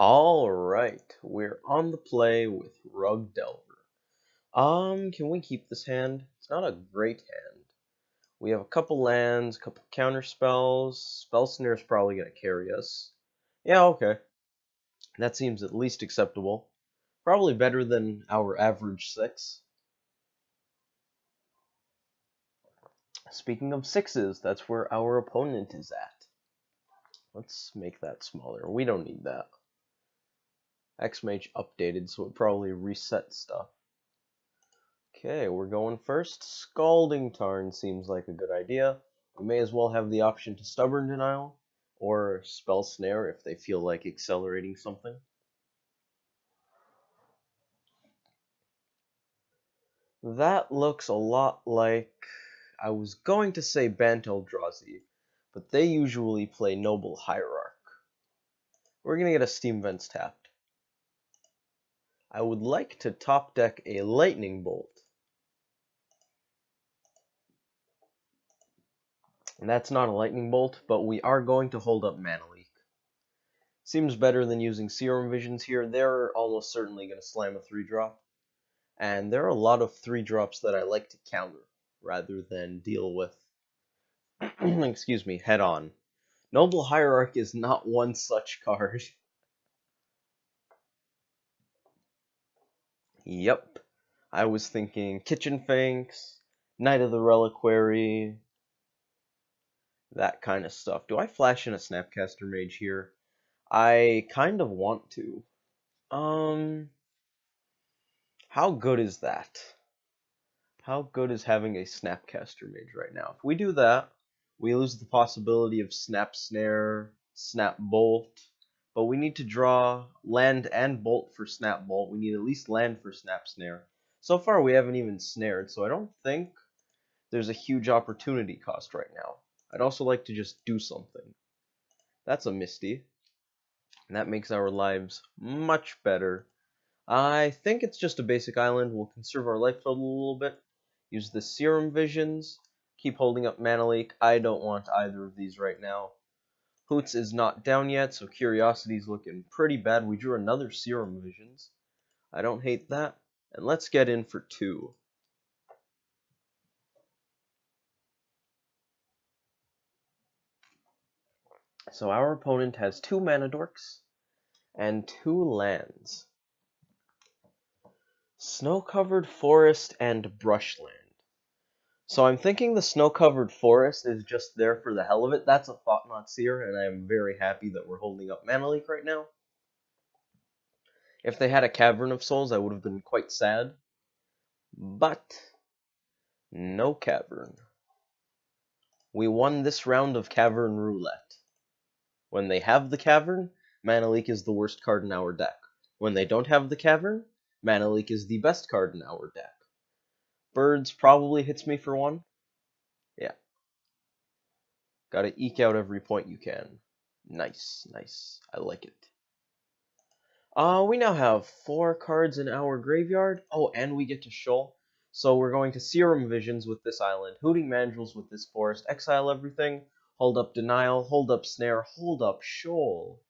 Alright, we're on the play with Rug Delver. Can we keep this hand? It's not a great hand. We have a couple lands, a couple counter spells. Spell Snare's probably gonna carry us. Yeah, okay. That seems at least acceptable. Probably better than our average 6. Speaking of 6s, that's where our opponent is at. Let's make that smaller. We don't need that. Xmage updated, so it probably reset stuff. Okay, we're going first. Scalding Tarn seems like a good idea. We may as well have the option to Stubborn Denial, or Spell Snare if they feel like accelerating something. That looks a lot like... I was going to say Bant Eldrazi, but they usually play Noble Hierarch. We're going to get a Steam Vents tapped. I would like to top deck a Lightning Bolt. And that's not a Lightning Bolt, but we are going to hold up Mana Leak. Seems better than using Serum Visions here. They're almost certainly going to slam a 3-drop. And there are a lot of 3-drops that I like to counter, rather than deal with, excuse me, head on. Noble Hierarch is not one such card. Yep. I was thinking Kitchen Finks, Knight of the Reliquary, that kind of stuff. Do I flash in a Snapcaster Mage here? I kind of want to. How good is that? How good is having a Snapcaster Mage right now? If we do that, we lose the possibility of Snap Snare, Snap Bolt, but we need to draw land and Bolt for Snap Bolt. We need at least land for Snap Snare. So far we haven't even snared, so I don't think there's a huge opportunity cost right now. I'd also like to just do something. That's a Misty. And that makes our lives much better. I think it's just a basic island. We'll conserve our life total a little bit. Use the Serum Visions. Keep holding up Mana Leak. I don't want either of these right now. Hoots is not down yet, so Curiosity's looking pretty bad. We drew another Serum Visions. I don't hate that. And let's get in for 2. So our opponent has 2 Mana Dorks and 2 lands. Snow-covered forest and brushland. So I'm thinking the snow-covered forest is just there for the hell of it. That's a Thought-Knot Seer, and I am very happy that we're holding up Mana Leak right now. If they had a Cavern of Souls, I would have been quite sad. But no Cavern. We won this round of Cavern Roulette. When they have the Cavern, Mana Leak is the worst card in our deck. When they don't have the Cavern, Mana Leak is the best card in our deck. Birds probably hits me for 1. Yeah. Gotta eke out every point you can. Nice, nice. I like it. We now have 4 cards in our graveyard. Oh, and we get to Shoal. So we're going to Serum Visions with this island, Hooting Mandrills with this forest, exile everything, hold up Denial, hold up Snare, hold up Shoal.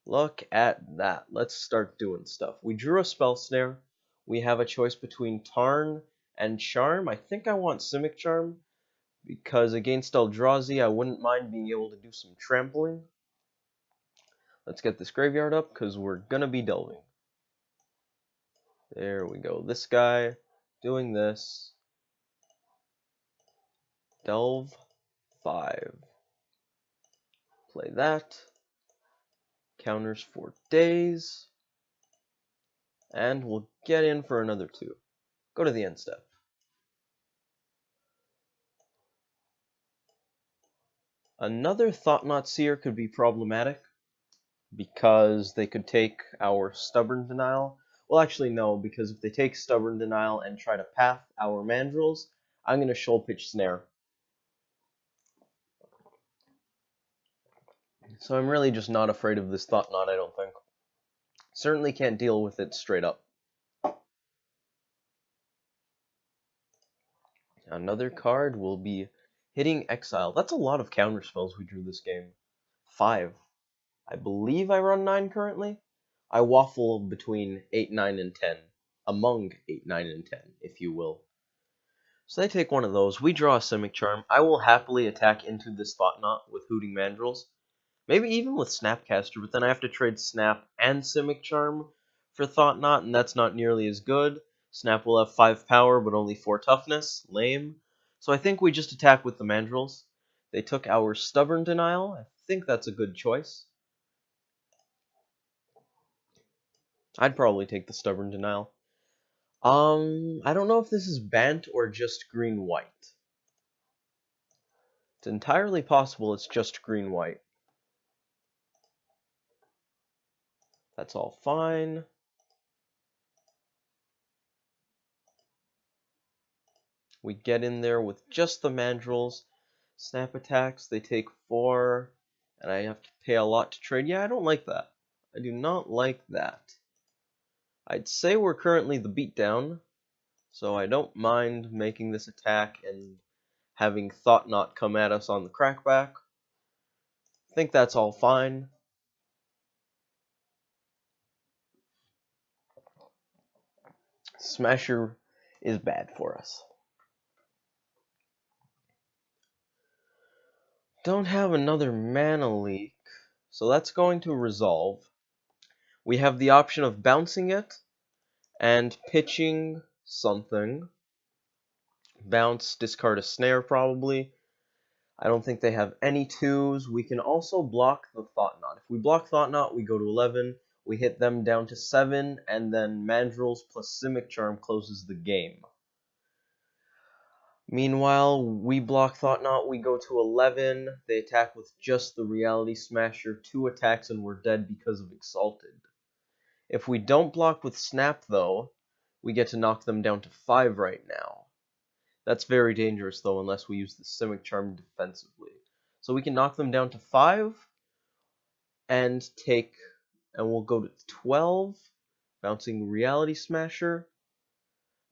Look at that. Let's start doing stuff. We drew a Spell Snare. We have a choice between Tarn and Charm. I think I want Simic Charm, because against Eldrazi, I wouldn't mind being able to do some trampling. Let's get this graveyard up, because we're gonna be delving. There we go. This guy doing this. Delve 5. Play that. Counters for days. And we'll get in for another 2. Go to the end step. Another Thought-Knot Seer could be problematic, because they could take our Stubborn Denial. Well, actually, no, because if they take Stubborn Denial and try to path our Mandrills, I'm going to Shoal Pitch Snare. So I'm really just not afraid of this Thought-Knot, I don't think. Certainly can't deal with it straight up. Another card will be Hitting Exile. That's a lot of counterspells we drew this game. 5. I believe I run 9 currently. I waffle between 8, 9, and 10. Among 8, 9, and 10, if you will. So they take one of those. We draw a Simic Charm. I will happily attack into this Thought Knot with Hooting Mandrills. Maybe even with Snapcaster, but then I have to trade Snap and Simic Charm for Thought Knot, and that's not nearly as good. Snap will have 5 power, but only 4 toughness. Lame. So I think we just attack with the Mandrills. They took our Stubborn Denial. I think that's a good choice. I'd probably take the Stubborn Denial. I don't know if this is Bant or just green-white. It's entirely possible it's just green-white. That's all fine. We get in there with just the Mandrills. Snap attacks, they take 4, and I have to pay a lot to trade. Yeah, I don't like that. I do not like that. I'd say we're currently the beatdown, so I don't mind making this attack and having Thought Knot come at us on the crackback. I think that's all fine. Smasher is bad for us. Don't have another mana leak, so that's going to resolve. We have the option of bouncing it and pitching something. Bounce, discard a snare probably. I don't think they have any 2s. We can also block the Thought Knot. If we block Thought Knot, we go to 11. We hit them down to 7, and then Mandrills plus Simic Charm closes the game. Meanwhile, we block Thought Knot, we go to 11. They attack with just the Reality Smasher, 2 attacks, and we're dead because of Exalted. If we don't block with Snap, though, we get to knock them down to 5 right now. That's very dangerous, though, unless we use the Simic Charm defensively. So we can knock them down to 5, and we'll go to 12, bouncing Reality Smasher.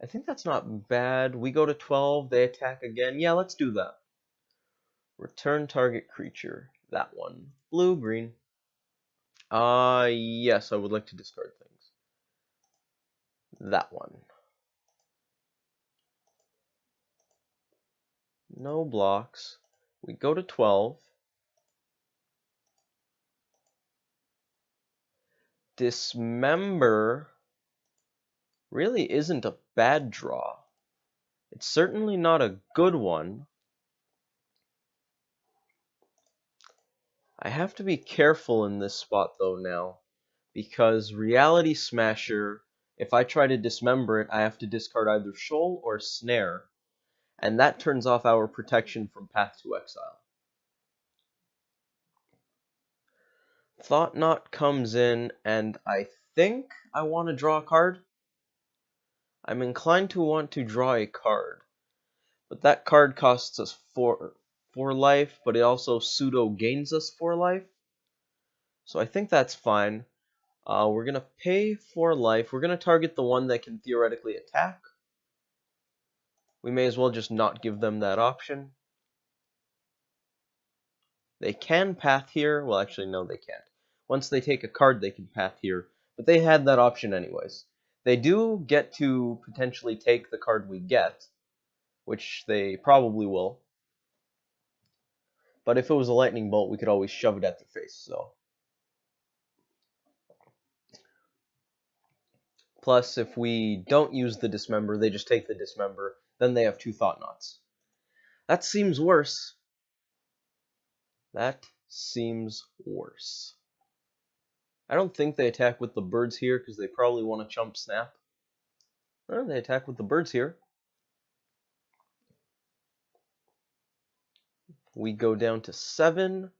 I think that's not bad. We go to 12, they attack again. Yeah, let's do that. Return target creature. That one. Blue, green. Yes, I would like to discard things. That one. No blocks. We go to 12. Dismember really isn't a bad draw. It's certainly not a good one. I have to be careful in this spot though now, because Reality Smasher, if I try to dismember it, I have to discard either Shoal or Snare, and that turns off our protection from Path to Exile. Thought Knot comes in, and I think I want to draw a card. I'm inclined to want to draw a card, but that card costs us 4 life, but it also pseudo gains us 4 life. So I think that's fine. We're going to pay 4 life. We're going to target the one that can theoretically attack. We may as well just not give them that option. They can path here. Well, actually, no, they can't. Once they take a card, they can path here. But they had that option anyways. They do get to potentially take the card we get, which they probably will. But if it was a lightning bolt, we could always shove it at their face. So, plus, if we don't use the Dismember, they just take the Dismember. Then they have 2 Thought Knots. That seems worse. That seems worse. I don't think they attack with the birds here because they probably want to chump Snap. Oh, they attack with the birds here. We go down to 7.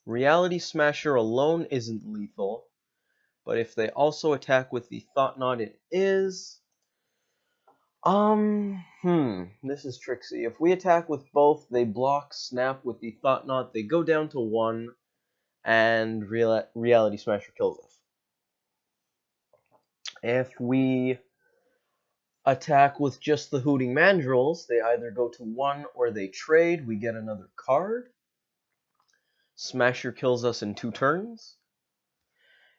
Reality Smasher alone isn't lethal, but if they also attack with the Thought Knot, it is. This is tricksy. If we attack with both, they block Snap with the Thought Knot, they go down to 1, and Reality Smasher kills us. If we attack with just the Hooting Mandrills, they either go to 1 or they trade. We get another card. Smasher kills us in 2 turns.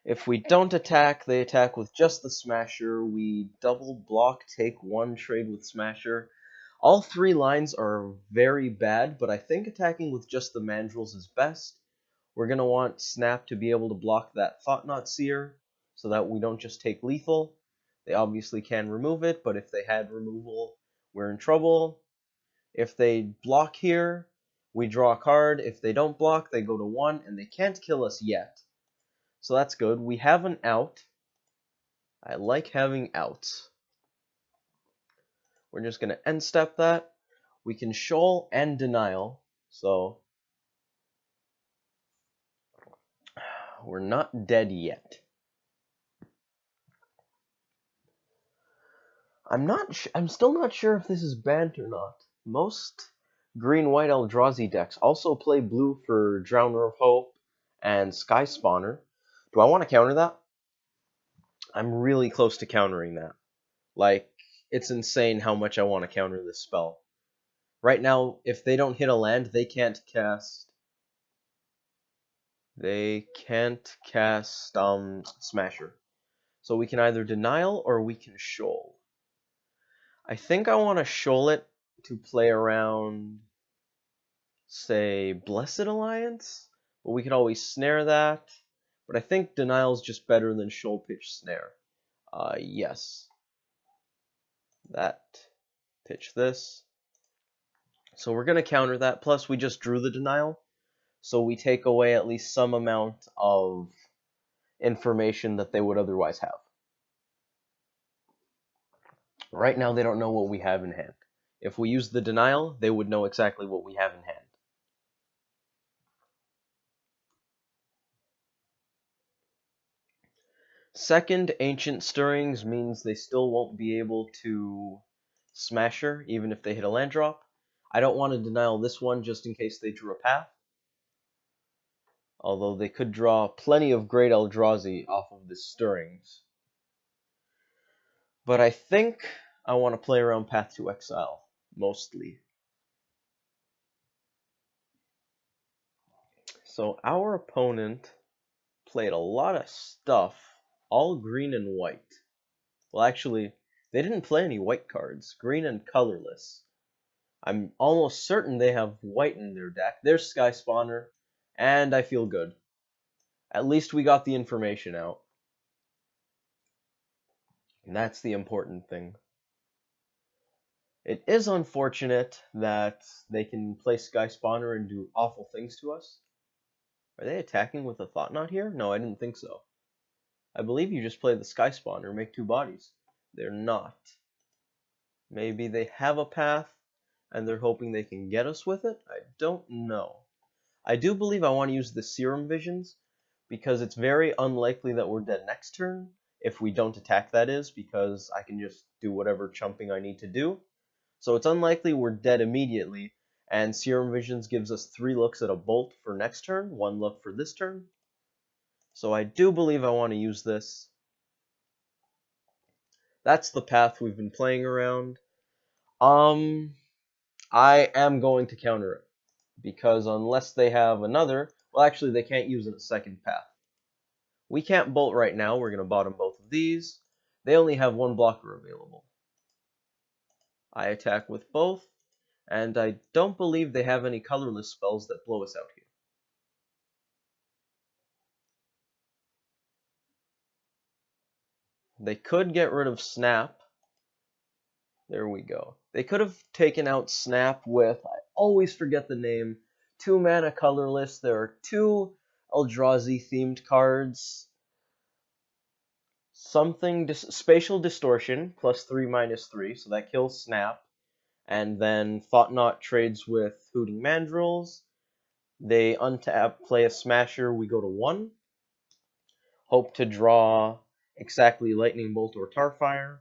If we don't attack, they attack with just the Smasher. We double block, take one trade with Smasher. All three lines are very bad, but I think attacking with just the Mandrills is best. We're going to want Snap to be able to block that Thought-Knot Seer, so that we don't just take lethal. They obviously can remove it, but if they had removal, we're in trouble. If they block here, we draw a card. If they don't block, they go to 1, and they can't kill us yet. So that's good. We have an out. I like having outs. We're just going to end step that. We can shoal and denial, so we're not dead yet. I'm still not sure if this is Bant or not. Most green-white Eldrazi decks also play blue for Drowner of Hope and Sky Spawner. Do I want to counter that? I'm really close to countering that. Like, it's insane how much I want to counter this spell. Right now, if they don't hit a land, they can't cast Smasher. So we can either denial or we can shoal. I think I want to shoal it to play around, say, Blessed Alliance. But we could always snare that. But I think denial is just better than shoal pitch snare. Yes. That. Pitch this. So we're going to counter that. Plus, we just drew the denial. So we take away at least some amount of information that they would otherwise have. Right now, they don't know what we have in hand. If we use the denial, they would know exactly what we have in hand. Second, Ancient Stirrings means they still won't be able to Smasher, even if they hit a land drop. I don't want to denial this one just in case they drew a path. Although they could draw plenty of Great Eldrazi off of the Stirrings. But I think I want to play around Path to Exile, mostly. So our opponent played a lot of stuff, all green and white. Well, actually, they didn't play any white cards, green and colorless. I'm almost certain they have white in their deck. There's Sky Spawner, and I feel good. At least we got the information out. And that's the important thing. It is unfortunate that they can play Sky Spawner and do awful things to us. Are they attacking with a Thought-Knot here? No, I didn't think so. I believe you just play the Sky Spawner, make 2 bodies. They're not. Maybe they have a path, and they're hoping they can get us with it? I don't know. I do believe I want to use the Serum Visions, because it's very unlikely that we're dead next turn, if we don't attack, that is, because I can just do whatever chumping I need to do. So it's unlikely we're dead immediately, and Serum Visions gives us 3 looks at a bolt for next turn, 1 look for this turn. So I do believe I want to use this. That's the path we've been playing around. I am going to counter it, because unless they have another, well, actually they can't use a second path. We can't bolt right now, we're going to bottom both of these. They only have 1 blocker available. I attack with both, and I don't believe they have any colorless spells that blow us out here. They could get rid of Snap. There we go. They could have taken out Snap with, I always forget the name, 2 mana colorless. There are 2 Eldrazi themed cards. Spatial Distortion, +3/-3, so that kills Snap. And then Thought-Knot trades with Hooting Mandrills. They untap, play a Smasher, we go to 1. Hope to draw exactly Lightning Bolt or Tarfire.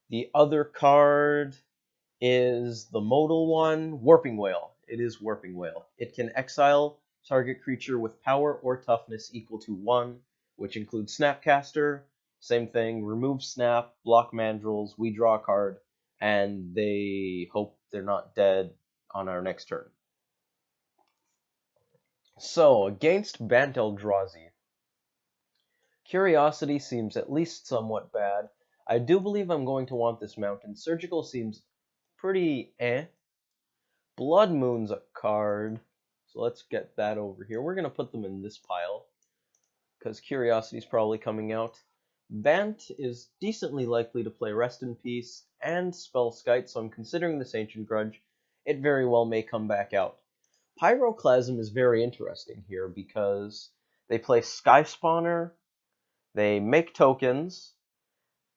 The other card is the modal one, Warping Whale. It is Warping Whale. It can exile target creature with power or toughness equal to 1, which includes Snapcaster. Same thing, remove Snap, block Mandrills, we draw a card, and they hope they're not dead on our next turn. So, against Bant Eldrazi, Curiosity seems at least somewhat bad. I do believe I'm going to want this mountain. Surgical seems pretty eh. Blood Moon's a card. So let's get that over here. We're going to put them in this pile, because Curiosity's probably coming out. Bant is decently likely to play Rest in Peace and Spellskite, so I'm considering this Ancient Grudge. It very well may come back out. Pyroclasm is very interesting here, because they play Sky Spawner, they make tokens,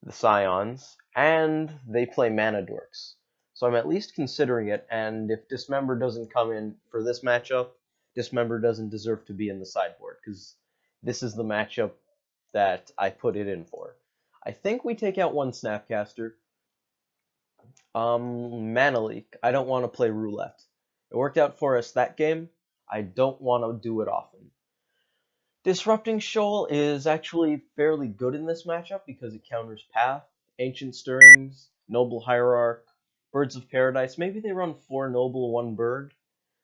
the Scions, and they play Mana Dorks. So I'm at least considering it, and if Dismember doesn't come in for this matchup, Dismember doesn't deserve to be in the sideboard, because this is the matchup that I put it in for. I think we take out one Snapcaster. Mana Leak. I don't want to play Roulette. It worked out for us that game. I don't want to do it often. Disrupting Shoal is actually fairly good in this matchup because it counters Path, Ancient Stirrings, Noble Hierarch, Birds of Paradise. Maybe they run 4 Noble, 1 Bird,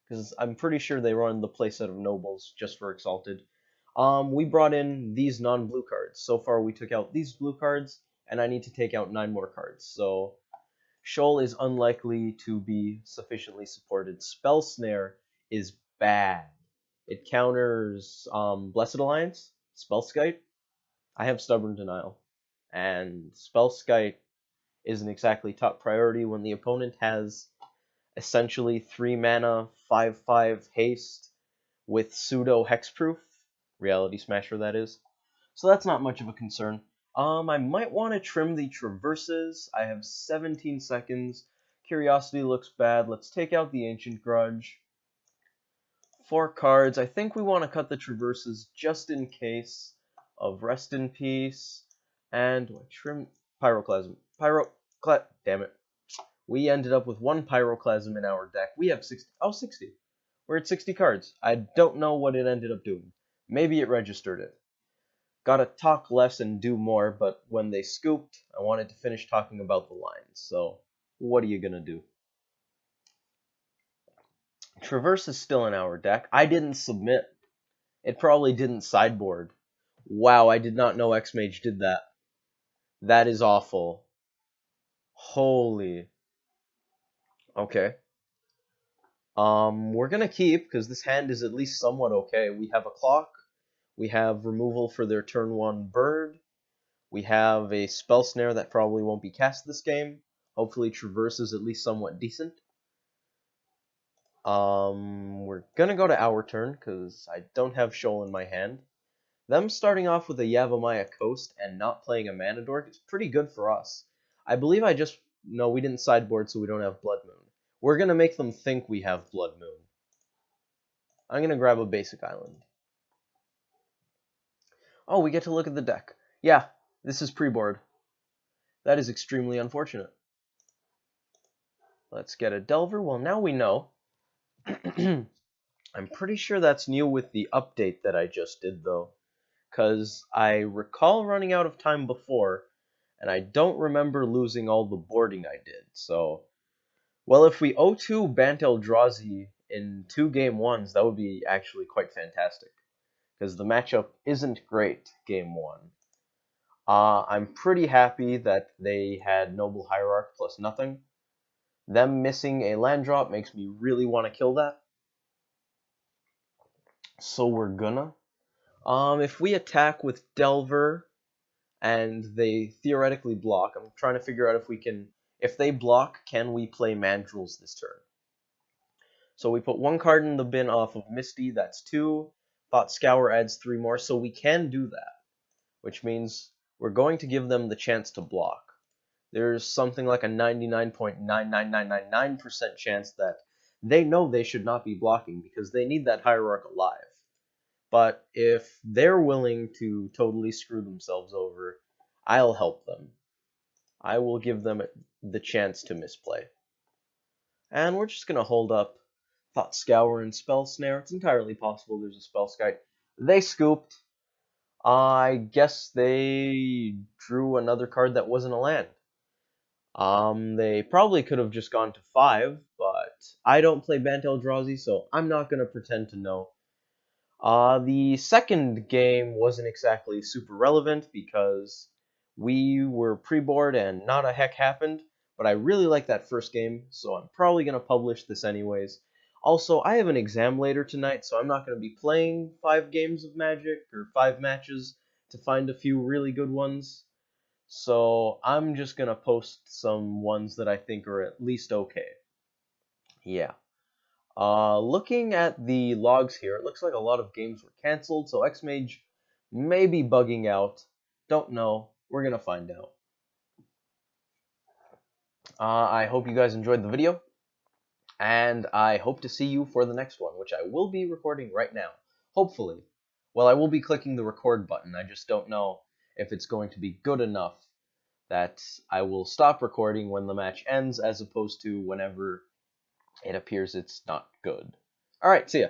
because I'm pretty sure they run the playset of Nobles just for Exalted. We brought in these non-blue cards. So far we took out these blue cards, and I need to take out 9 more cards. So Shoal is unlikely to be sufficiently supported. Spell Snare is bad. It counters Blessed Alliance, Spellskite. I have Stubborn Denial, and Spellskite isn't exactly top priority when the opponent has essentially 3 mana, 5/5 haste with pseudo hexproof. Reality Smasher, that is. So that's not much of a concern. I might want to trim the traverses. I have 17 seconds. Curiosity looks bad. Let's take out the Ancient Grudge. 4 cards. I think we want to cut the traverses just in case of Rest in Peace. And do I trim Pyroclasm? Damn it. We ended up with 1 Pyroclasm in our deck. We have 60. Oh, 60. We're at 60 cards. I don't know what it ended up doing. Maybe it registered it. Gotta talk less and do more, but when they scooped, I wanted to finish talking about the lines. So, what are you gonna do? Traverse is still in our deck. I didn't submit. It probably didn't sideboard. Wow, I did not know Xmage did that. That is awful. Holy. Okay. We're gonna keep, because this hand is at least somewhat okay. We have a clock. We have removal for their turn 1 bird. We have a Spell Snare that probably won't be cast this game. Hopefully Traverse is at least somewhat decent. We're gonna go to our turn, because I don't have Shoal in my hand. Them starting off with a Yavimaya Coast and not playing a Mana Dork is pretty good for us. I believe no, we didn't sideboard, so we don't have Blood Moon. We're gonna make them think we have Blood Moon. I'm gonna grab a basic island. Oh, we get to look at the deck. Yeah, this is pre-board. That is extremely unfortunate. Let's get a Delver. Well, now we know. I'm pretty sure that's new with the update that I just did, though. Because I recall running out of time before, and I don't remember losing all the boarding I did. So, well, if we 0-2 Bant Eldrazi in 2 game 1s, that would be actually quite fantastic. Because the matchup isn't great, game 1. I'm pretty happy that they had Noble Hierarch plus nothing. Them missing a land drop makes me really want to kill that. So we're gonna. If we attack with Delver, and they theoretically block, I'm trying to figure out if we can... If they block, can we play Mandrills this turn? So we put 1 card in the bin off of Misty, that's 2. Thought Scour adds 3 more, so we can do that. Which means we're going to give them the chance to block. There's something like a 99.99999% chance that they know they should not be blocking because they need that Hierarch alive. But if they're willing to totally screw themselves over, I'll help them. I will give them the chance to misplay. And we're just going to hold up Thought Scour and Spell Snare. It's entirely possible there's a Spellskite. They scooped. I guess they drew another card that wasn't a land. They probably could have just gone to 5, but I don't play Bant Eldrazi, so I'm not going to pretend to know. The second game wasn't exactly super relevant because we were pre-board and not a heck happened, but I really like that first game, so I'm probably going to publish this anyways. Also, I have an exam later tonight, so I'm not going to be playing 5 games of Magic, or 5 matches, to find a few really good ones. So I'm just going to post some ones that I think are at least okay. Yeah. Looking at the logs here, it looks like a lot of games were canceled, so Xmage may be bugging out. Don't know. We're gonna find out. I hope you guys enjoyed the video, and I hope to see you for the next one, which I will be recording right now. Hopefully. Well, I will be clicking the record button. I just don't know if it's going to be good enough that I will stop recording when the match ends, as opposed to whenever it appears it's not good. Alright, see ya.